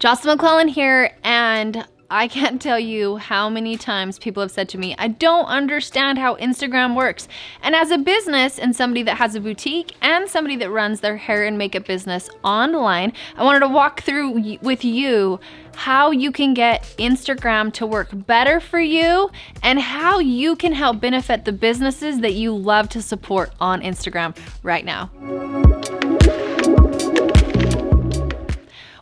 Jocelyn McClellan here, and I can't tell you how many times people have said to me, I don't understand how Instagram works. And as a business and somebody that has a boutique and somebody that runs their hair and makeup business online, I wanted to walk through with you how you can get Instagram to work better for you and how you can help benefit the businesses that you love to support on Instagram right now.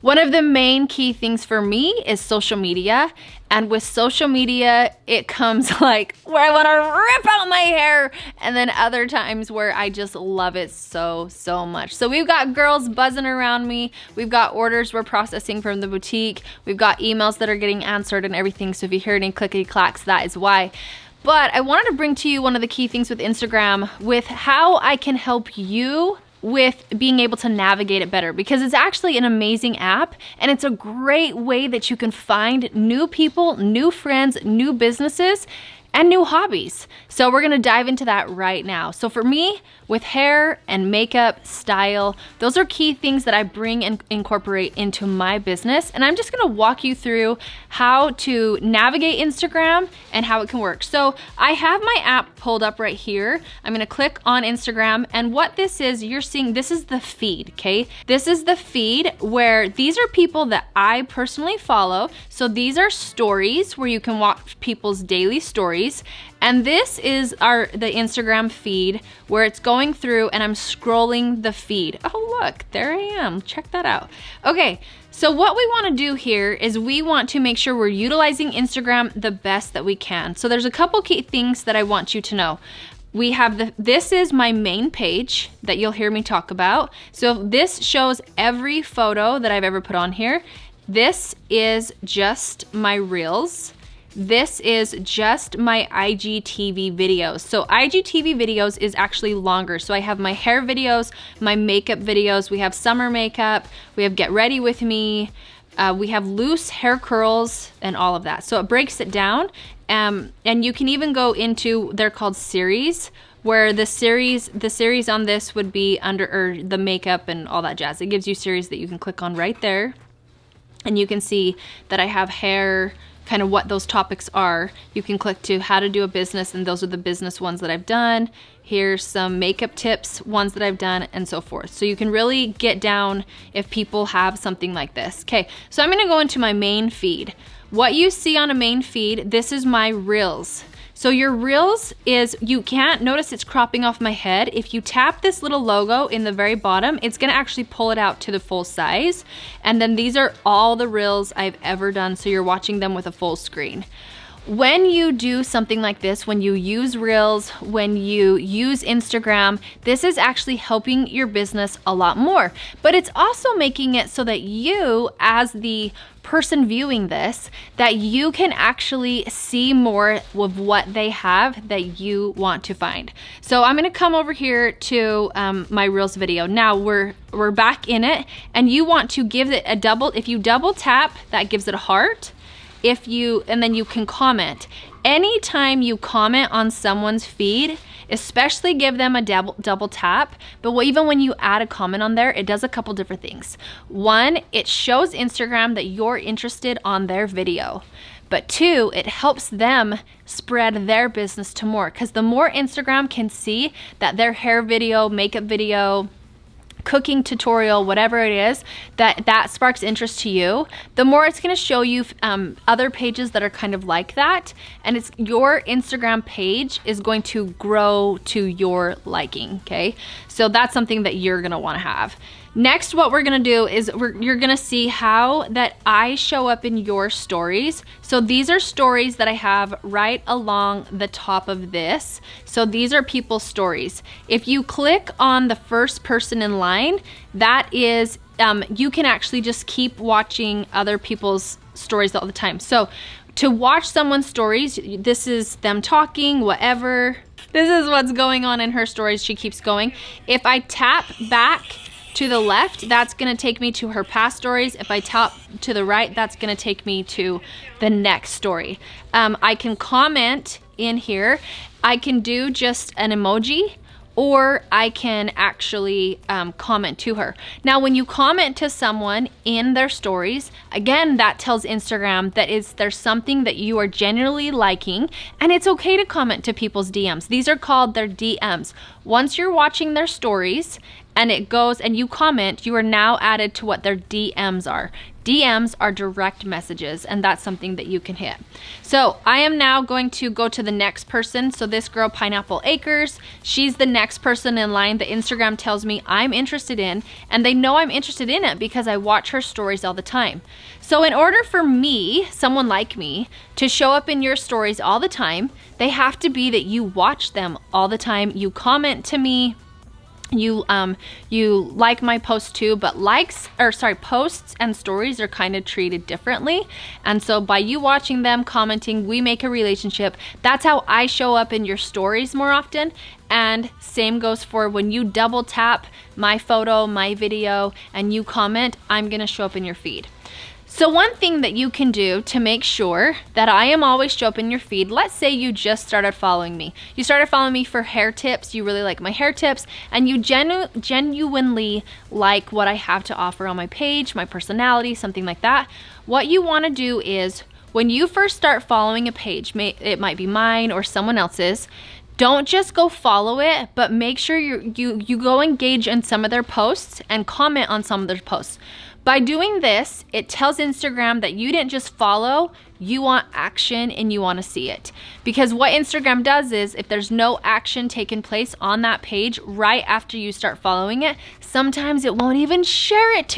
One of the main key things for me is social media. And with social media, it comes like where I want to rip out my hair, and then other times where I just love it so much. So we've got girls buzzing around me. We've got orders we're processing from the boutique. We've got emails that are getting answered and everything. So if you hear any clickety clacks, that is why. But I wanted to bring to you one of the key things with Instagram with how I can help you with being able to navigate it better, because it's actually an amazing app and it's a great way that you can find new people, new friends, new businesses, and new hobbies. So we're gonna dive into that right now. So for me, with hair and makeup, style, those are key things that I bring and incorporate into my business. And I'm just gonna walk you through how to navigate Instagram and how it can work. So I have my app pulled up right here. I'm gonna click on Instagram, and what this is, you're seeing, this is the feed, okay? This is the feed where these are people that I personally follow. So these are stories where you can watch people's daily stories. And this is the Instagram feed where it's going through and I'm scrolling the feed. Oh, look, there I am. Check that out. Okay, so what we want to do here is we want to make sure we're utilizing Instagram the best that we can. So there's a couple key things that I want you to know. We have this is my main page that you'll hear me talk about. So this shows every photo that I've ever put on here. This is just my reels. This is just my IGTV videos. So IGTV videos is actually longer. So I have my hair videos, my makeup videos, we have summer makeup, we have get ready with me, we have loose hair curls and all of that. So it breaks it down. And you can even go into, they're called series, where the series on this would be under the makeup and all that jazz. It gives you series that you can click on right there. And you can see that I have hair, kind of what those topics are. You can click to how to do a business, and those are the business ones that I've done. Here's some makeup tips, ones that I've done, and so forth. So you can really get down if people have something like this. Okay, so I'm gonna go into my main feed. What you see on a main feed, this is my reels. So your reels is, you can't notice it's cropping off my head. If you tap this little logo in the very bottom, it's gonna actually pull it out to the full size. And then these are all the reels I've ever done, so you're watching them with a full screen. When you do something like this, when you use Reels, when you use Instagram, this is actually helping your business a lot more. But it's also making it so that you, as the person viewing this, that you can actually see more of what they have that you want to find. So I'm gonna come over here to my Reels video. Now we're back in it, and you want to give it a double, if you double tap, that gives it a heart. And then you can comment. Anytime you comment on someone's feed, especially give them a double tap, but even when you add a comment on there, it does a couple different things. One, it shows Instagram that you're interested on their video. But two, it helps them spread their business to more, because the more Instagram can see that their hair video, makeup video, cooking tutorial, whatever it is, that sparks interest to you, the more it's going to show you other pages that are kind of like that, and it's your Instagram page is going to grow to your liking. Okay, so that's something that you're going to want to have. Next, what we're gonna do is you're gonna see how that I show up in your stories. So these are stories that I have right along the top of this. So these are people's stories. If you click on the first person in line, that is, you can actually just keep watching other people's stories all the time. So to watch someone's stories, this is them talking, whatever. This is what's going on in her stories. She keeps going. If I tap back to the left, that's gonna take me to her past stories. If I tap to the right, that's gonna take me to the next story. I can comment in here. I can do just an emoji, or I can actually comment to her. Now, when you comment to someone in their stories, again, that tells Instagram that there's something that you are genuinely liking, and it's okay to comment to people's DMs. These are called their DMs. Once you're watching their stories and it goes and you comment, you are now added to what their DMs are. DMs are direct messages, and that's something that you can hit. So I am now going to go to the next person. So this girl, Pineapple Acres, she's the next person in line that Instagram tells me I'm interested in, and they know I'm interested in it because I watch her stories all the time. So in order for me, someone like me, to show up in your stories all the time, they have to be that you watch them all the time, you comment to me, you like my post too, but posts and stories are kind of treated differently. And so by you watching them, commenting, we make a relationship. That's how I show up in your stories more often. And same goes for when you double tap my photo, my video, and you comment, I'm gonna show up in your feed. So one thing that you can do to make sure that I am always show up in your feed, let's say you just started following me. You started following me for hair tips, you really like my hair tips, and you genuinely like what I have to offer on my page, my personality, something like that. What you wanna do is, when you first start following a page, it might be mine or someone else's, don't just go follow it, but make sure you go engage in some of their posts and comment on some of their posts. By doing this, it tells Instagram that you didn't just follow, you want action and you want to see it. Because what Instagram does is, if there's no action taking place on that page right after you start following it, sometimes it won't even share it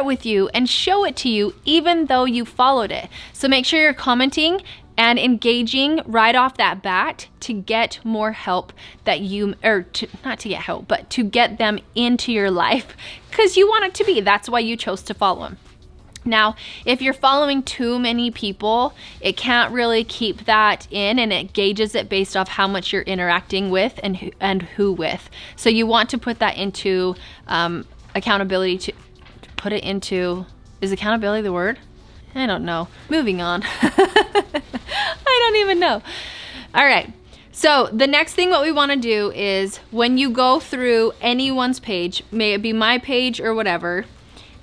with you and show it to you even though you followed it. So make sure you're commenting and engaging right off that bat to get more help to get them into your life, because you want it to be. That's why you chose to follow them. Now, if you're following too many people, it can't really keep that in, and it gauges it based off how much you're interacting with and who with. So you want to put that into accountability. Is accountability the word? I don't know. Moving on. I don't even know. All right. So the next thing what we want to do is, when you go through anyone's page, may it be my page or whatever,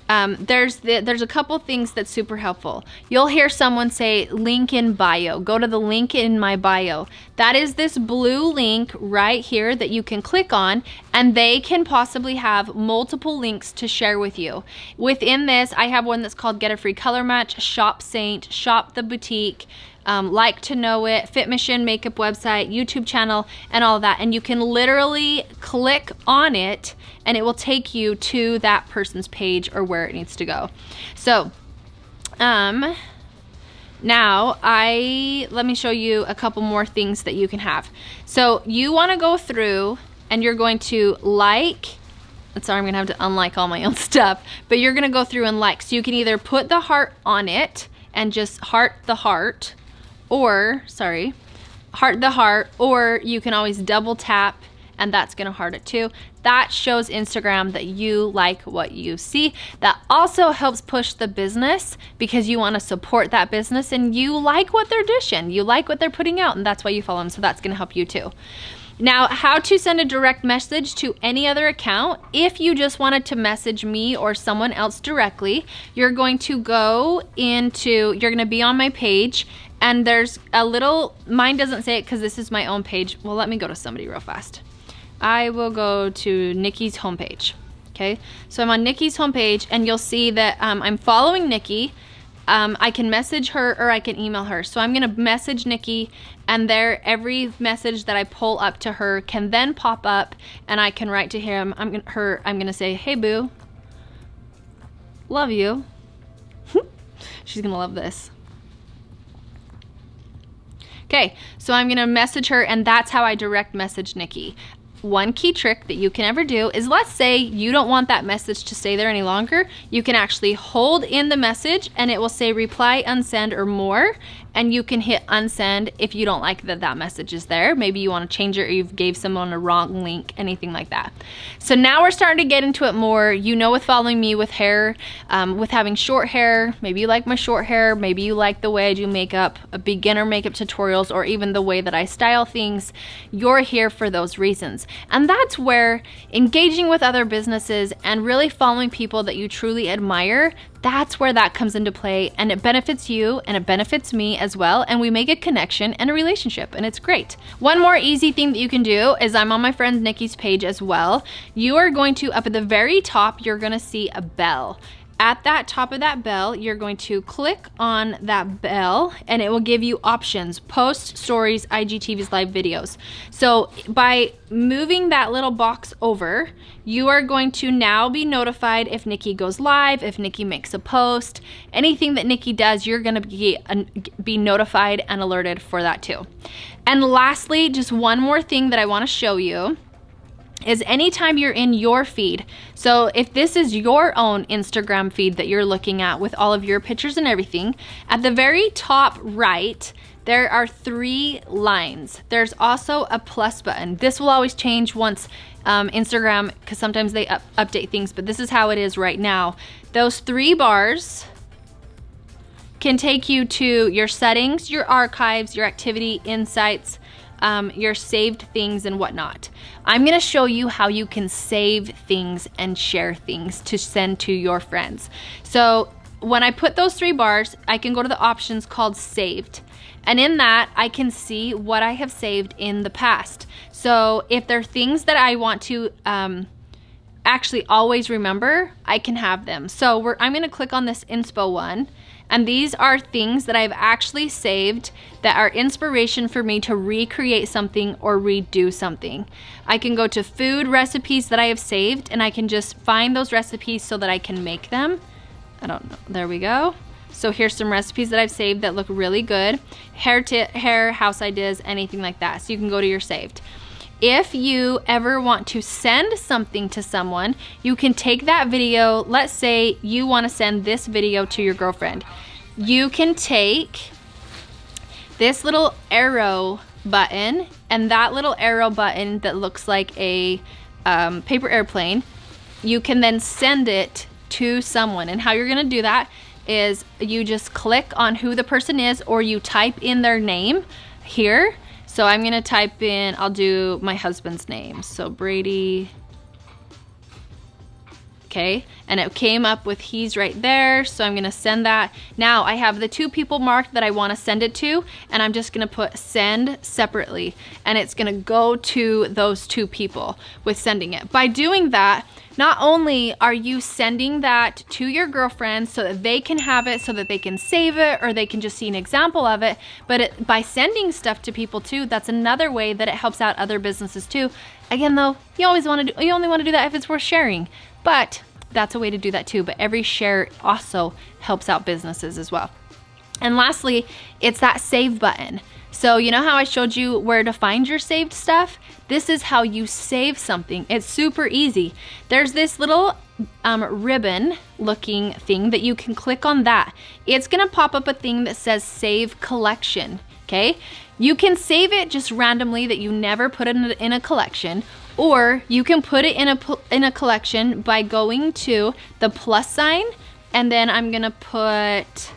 there's a couple things that's super helpful. You'll hear someone say link in bio. Go to the link in my bio. That is this blue link right here that you can click on, and they can possibly have multiple links to share with you. Within this, I have one that's called Get a Free Color Match, Shop Saint, Shop the Boutique, Like to Know It, Fit Mission Makeup website, YouTube channel, and all that. And you can literally click on it and it will take you to that person's page or where it needs to go. So now let me show you a couple more things that you can have. So you want to go through and you're going to sorry, I'm gonna have to unlike all my own stuff, but you're gonna go through and like. So you can either put the heart on it and just heart the heart, or you can always double tap and that's gonna heart it too. That shows Instagram that you like what you see. That also helps push the business, because you wanna support that business and you like what they're dishing, you like what they're putting out, and that's why you follow them, so that's gonna help you too. Now, how to send a direct message to any other account. If you just wanted to message me or someone else directly, you're going to be on my page, and there's a little, mine doesn't say it because this is my own page. Well, let me go to somebody real fast. I will go to Nikki's homepage. Okay, so I'm on Nikki's homepage, and you'll see that I'm following Nikki. I can message her or I can email her. So I'm gonna message Nikki, and every message that I pull up to her can then pop up, and I can write to him. I'm gonna say, hey boo, love you. She's gonna love this. Okay, so I'm gonna message her, and that's how I direct message Nikki. One key trick that you can ever do is, let's say you don't want that message to stay there any longer, you can actually hold in the message and it will say reply, unsend, or more, and you can hit unsend if you don't like that message is there. Maybe you want to change it, or you gave someone a wrong link, anything like that. So now we're starting to get into it more. You know, with following me with hair, with having short hair, maybe you like my short hair, maybe you like the way I do makeup, beginner makeup tutorials, or even the way that I style things. You're here for those reasons. And that's where engaging with other businesses and really following people that you truly admire, that's where that comes into play, and it benefits you and it benefits me as well, and we make a connection and a relationship, and it's great. One more easy thing that you can do is, I'm on my friend Nikki's page as well. You are going to, up at the very top, you're gonna see a bell. At that top of that bell, you're going to click on that bell and it will give you options: post, stories, IGTVs, live videos. So by moving that little box over, you are going to now be notified if Nikki goes live, if Nikki makes a post, anything that Nikki does, you're gonna be notified and alerted for that too. And lastly, just one more thing that I wanna show you is anytime you're in your feed. So if this is your own Instagram feed that you're looking at with all of your pictures and everything, at the very top right, there are 3 lines. There's also a plus button. This will always change once Instagram, because sometimes they update things, but this is how it is right now. Those 3 bars can take you to your settings, your archives, your activity, insights, your saved things and whatnot. I'm gonna show you how you can save things and share things to send to your friends. So when I put those 3 bars, I can go to the options called saved. And in that, I can see what I have saved in the past. So if there are things that I want to actually always remember, I can have them. So I'm gonna click on this inspo one. And these are things that I've actually saved that are inspiration for me to recreate something or redo something. I can go to food recipes that I have saved, and I can just find those recipes so that I can make them. I don't know, there we go. So here's some recipes that I've saved that look really good. Hair, house ideas, anything like that. So you can go to your saved. If you ever want to send something to someone, you can take that video. Let's say you want to send this video to your girlfriend. You can take this little arrow button, and that little arrow button that looks like a paper airplane, you can then send it to someone. And how you're gonna do that is you just click on who the person is, or you type in their name here. So I'm gonna type in, I'll do my husband's name. So Brady, okay. And it came up with he's right there. So I'm gonna send that. Now I have the 2 people marked that I wanna send it to, and I'm just gonna put send separately. And it's gonna go to those 2 people with sending it. By doing that, not only are you sending that to your girlfriend so that they can have it, so that they can save it, or they can just see an example of it, but by sending stuff to people too, that's another way that it helps out other businesses too. Again though, you only want to do that if it's worth sharing, but that's a way to do that too. But every share also helps out businesses as well. And lastly, it's that save button. So you know how I showed you where to find your saved stuff? This is how you save something. It's super easy. There's this little ribbon looking thing that you can click on that. It's gonna pop up a thing that says save collection, okay? You can save it just randomly that you never put it in a collection, or you can put it in a collection by going to the plus sign, and then I'm gonna put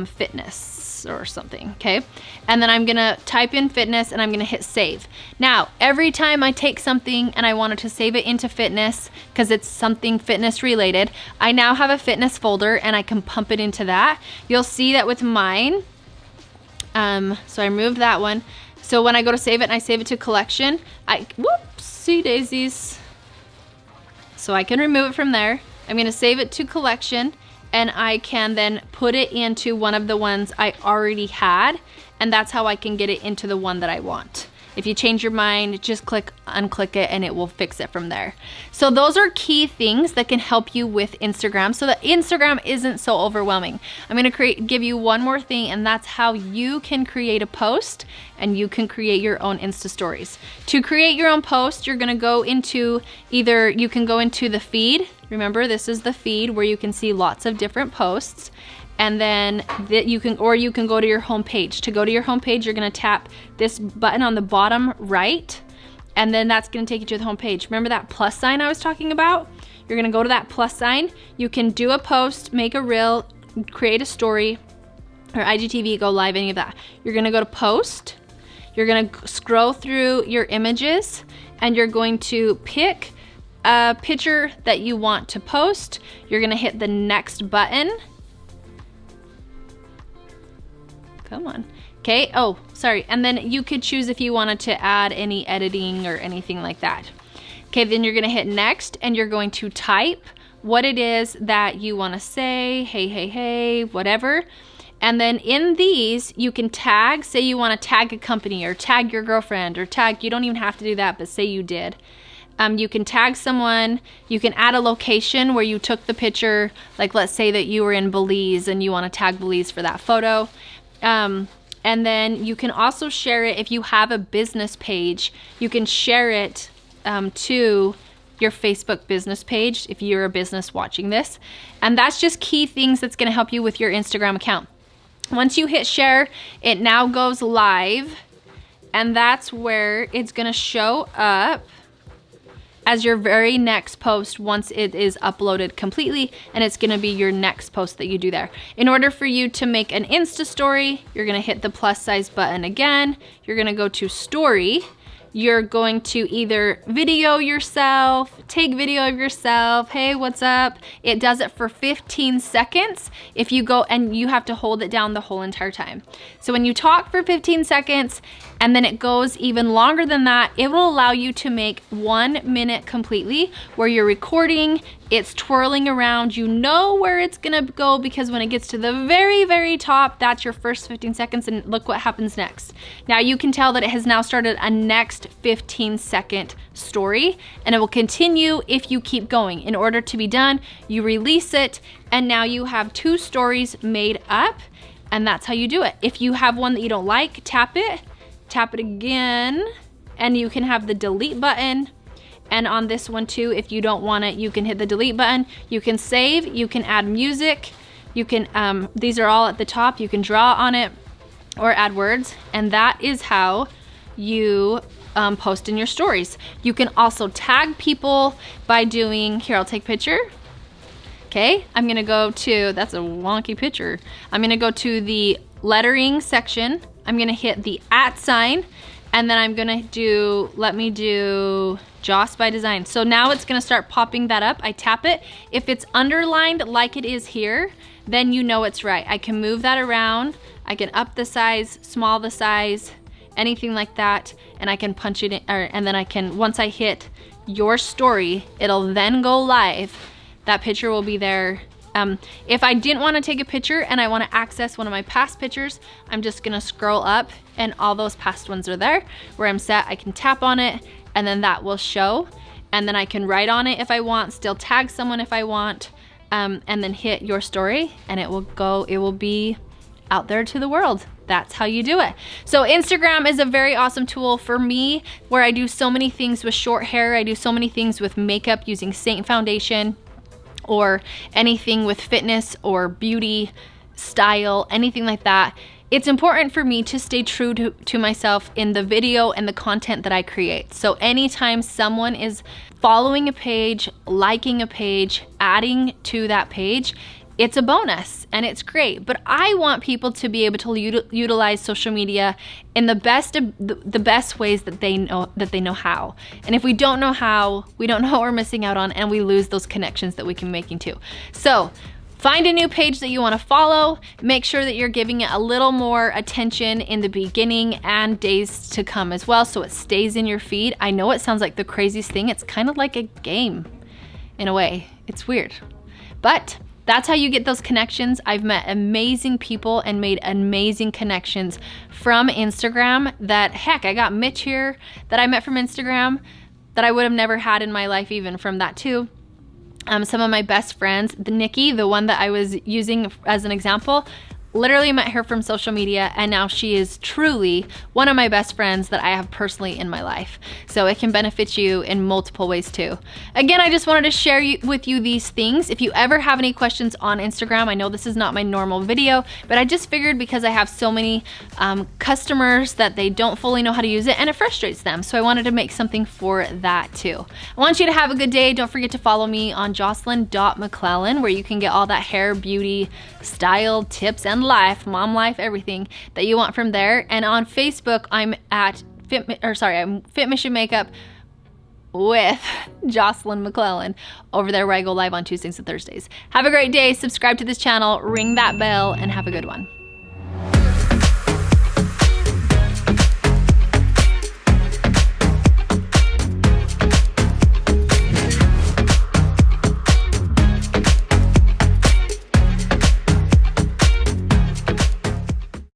fitness or something, okay? And then I'm gonna type in fitness and I'm gonna hit save. Now, every time I take something and I wanted to save it into fitness, because it's something fitness related, I now have a fitness folder and I can pump it into that. You'll see that with mine, so I removed that one. So when I go to save it and I save it to collection, whoopsie daisies. So I can remove it from there. I'm gonna save it to collection, and I can then put it into one of the ones I already had, and that's how I can get it into the one that I want. If you change your mind, just unclick it, and it will fix it from there. So those are key things that can help you with Instagram, so that Instagram isn't so overwhelming. I'm gonna give you one more thing, and that's how you can create a post and you can create your own Insta stories. To create your own post, you're gonna go into you can go into the feed Remember, this is the feed where you can see lots of different posts. And then you can go to your home page. To go to your home page, you're gonna tap this button on the bottom right, and then that's gonna take you to the home page. Remember that plus sign I was talking about? You're gonna go to that plus sign. You can do a post, make a reel, create a story, or IGTV, go live, any of that. You're gonna go to post. You're gonna scroll through your images, and you're going to pick a picture that you want to post. You're gonna hit the next button. Come on. Okay, oh, sorry. And then you could choose if you wanted to add any editing or anything like that. Okay, then you're gonna hit next, and you're going to type what it is that you wanna say, hey, whatever. And then in these, you can tag, say you wanna tag a company or tag your girlfriend or tag, you don't even have to do that, but say you did. You can tag someone, you can add a location where you took the picture, like let's say that you were in Belize and you wanna tag Belize for that photo. And then you can also share it if you have a business page. You can share it to your Facebook business page if you're a business watching this. And that's just key things that's gonna help you with your Instagram account. Once you hit share, it now goes live, and that's where it's gonna show up as your very next post once it is uploaded completely, and it's gonna be your next post that you do there. In order for you to make an Insta story, you're gonna hit the plus size button again. You're gonna go to story. You're going to either video yourself, take video of yourself, hey, what's up? It does it for 15 seconds if you go, and you have to hold it down the whole entire time. So when you talk for 15 seconds and then it goes even longer than that, it will allow you to make 1 minute completely where you're recording, it's twirling around, you know where it's gonna go, because when it gets to the very, very top, that's your first 15 seconds, and look what happens next. Now you can tell that it has now started a next 15-second story, and it will continue if you keep going. In order to be done, you release it, and now you have 2 stories made up, and that's how you do it. If you have one that you don't like, tap it again, and you can have the delete button. And on this one too, if you don't want it, you can hit the delete button. You can save, you can add music, you can, these are all at the top, you can draw on it or add words, and that is how you post in your stories. You can also tag people by doing, here, I'll take a picture. Okay, I'm gonna go to, that's a wonky picture. I'm gonna go to the lettering section. I'm gonna hit the @ sign, and then I'm gonna do, let me do Joss by Design. So now it's gonna start popping that up. I tap it. If it's underlined like it is here, then you know it's right. I can move that around. I can up the size, small the size, anything like that, and I can punch it in, and then I can, once I hit your story, it'll then go live. That picture will be there. If I didn't want to take a picture and I want to access one of my past pictures, I'm just gonna scroll up, and all those past ones are there. Where I'm set, I can tap on it, and then that will show, and then I can write on it if I want, still tag someone if I want, and then hit your story, and it will be out there to the world. That's how you do it. So Instagram is a very awesome tool for me, where I do so many things with short hair. I do so many things with makeup using Saint foundation, or anything with fitness or beauty, style, anything like that. It's important for me to stay true to myself in the video and the content that I create. So anytime someone is following a page, liking a page, adding to that page, it's a bonus and it's great. But I want people to be able to utilize social media in the best ways that they know how. And if we don't know how, we don't know what we're missing out on, and we lose those connections that we can make too. So find a new page that you want to follow. Make sure that you're giving it a little more attention in the beginning and days to come as well, so it stays in your feed. I know it sounds like the craziest thing. It's kind of like a game in a way. It's weird, but that's how you get those connections. I've met amazing people and made amazing connections from Instagram. That, heck, I got Mitch here that I met from Instagram that I would have never had in my life, even from that too. Some of my best friends, Nikki, the one that I was using as an example, literally met her from social media, and now she is truly one of my best friends that I have personally in my life. So it can benefit you in multiple ways too. Again, I just wanted to share with you these things. If you ever have any questions on Instagram, I know this is not my normal video, but I just figured because I have so many customers that they don't fully know how to use it and it frustrates them. So I wanted to make something for that too. I want you to have a good day. Don't forget to follow me on jocelyn.mcclellan, where you can get all that hair, beauty, style, tips, and life, mom life, everything that you want from there. And on Facebook, I'm at Fit Mission Makeup with Jocelyn McClellan over there, where I go live on Tuesdays and Thursdays. Have a great day. Subscribe to this channel, ring that bell, and have a good one.